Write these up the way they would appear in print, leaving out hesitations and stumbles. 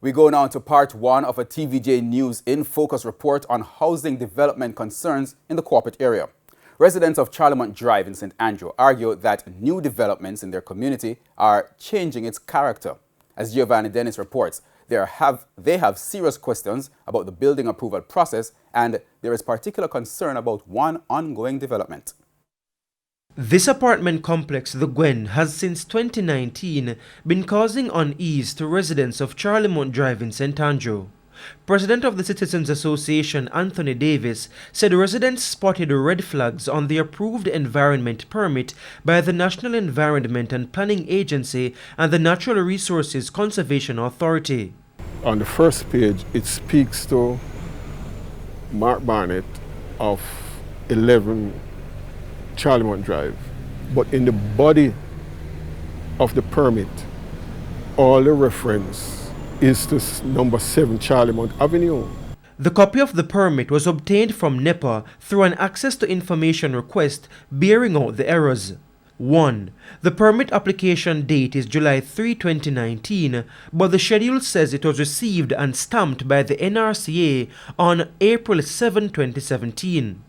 We go now to part one of a TVJ News in Focus report on housing development concerns in the corporate area. Residents of Charlemont Drive in St. Andrew argue that new developments in their community are changing its character. As Giovanni Dennis reports, they have serious questions about the building approval process, and there is particular concern about one ongoing development. This apartment complex, the Gwen, has since 2019 been causing unease to residents of Charlemont Drive in St. Andrew. President of the Citizens Association, Anthony Davis, said residents spotted red flags on the approved environment permit by the National Environment and Planning Agency and the Natural Resources Conservation Authority. On the first page, it speaks to Mark Barnett of 11 Charlemont Drive, but in the body of the permit, all the reference is to number 7 Charlemont Avenue. The copy of the permit was obtained from NEPA through an access to information request bearing out the errors. 1. The permit application date is July 3, 2019, but the schedule says it was received and stamped by the NRCA on April 7, 2017.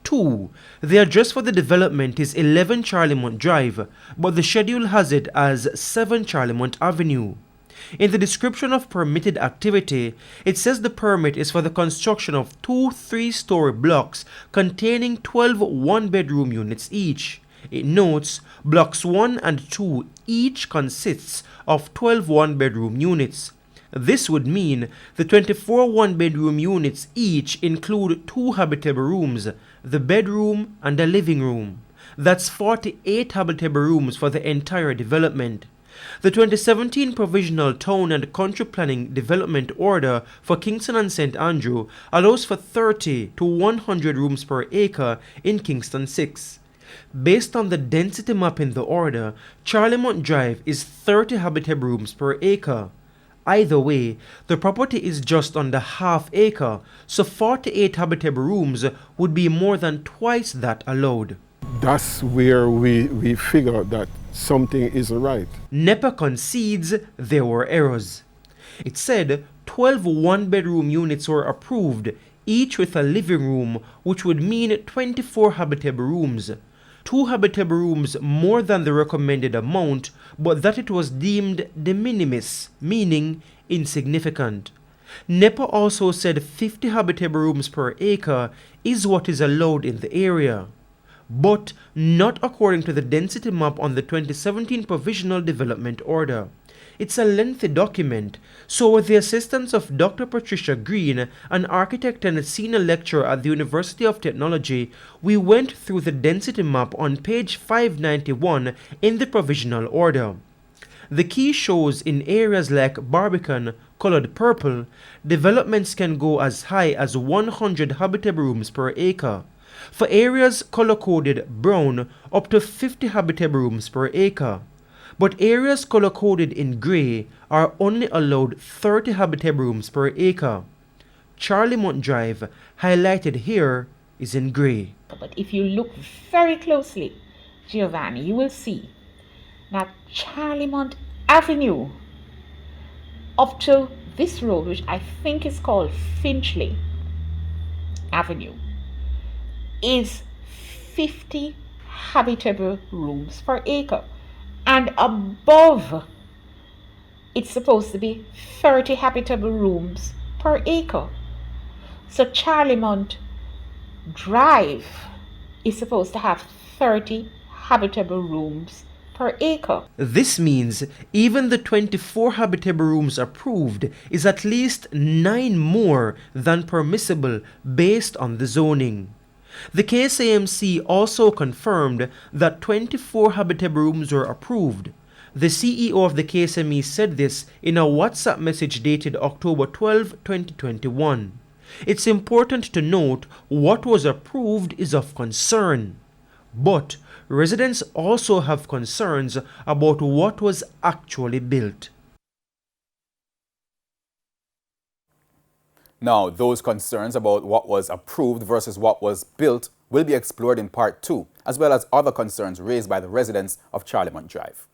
2. The address for the development is 11 Charlemont Drive, but the schedule has it as 7 Charlemont Avenue. In the description of permitted activity, it says the permit is for the construction of 2 3-story blocks containing 12 one-bedroom units each. It notes blocks 1 and 2 each consists of 12 one-bedroom units. This would mean the 24 one-bedroom units each include 2 habitable rooms, the bedroom and a living room. That's 48 habitable rooms for the entire development. The 2017 Provisional Town and Country Planning Development Order for Kingston and St. Andrew allows for 30 to 100 rooms per acre in Kingston 6. Based on the density map in the order, Charlemont Drive is 30 habitable rooms per acre. Either way, the property is just under half acre, so 48 habitable rooms would be more than twice that allowed. That's where we figure that something isn't right. NEPA concedes there were errors. It said 12 one-bedroom units were approved, each with a living room, which would mean 24 habitable rooms. 2 habitable rooms more than the recommended amount, but that it was deemed de minimis, meaning insignificant. NEPA also said 50 habitable rooms per acre is what is allowed in the area, but not according to the density map on the 2017 Provisional Development Order. It's a lengthy document, so with the assistance of Dr. Patricia Green, an architect and a senior lecturer at the University of Technology, we went through the density map on page 591 in the Provisional Order. The key shows in areas like Barbican, colored purple, developments can go as high as 100 habitable rooms per acre. For areas color-coded brown, up to 50 habitable rooms per acre. But areas color-coded in grey are only allowed 30 habitable rooms per acre. Charlemont Drive, highlighted here, is in grey. But if you look very closely, Giovanni, you will see that Charlemont Avenue up to this road, which I think is called Finchley Avenue, is 50 habitable rooms per acre. And above, it's supposed to be 30 habitable rooms per acre. So Charlemont Drive is supposed to have 30 habitable rooms per acre. This means even the 24 habitable rooms approved is at least 9 more than permissible based on the zoning. The KSAMC also confirmed that 24 habitable rooms were approved. The CEO of the KSME said this in a WhatsApp message dated October 12, 2021. It's important to note what was approved is of concern, but residents also have concerns about what was actually built. Now, those concerns about what was approved versus what was built will be explored in part 2, as well as other concerns raised by the residents of Charlemont Drive.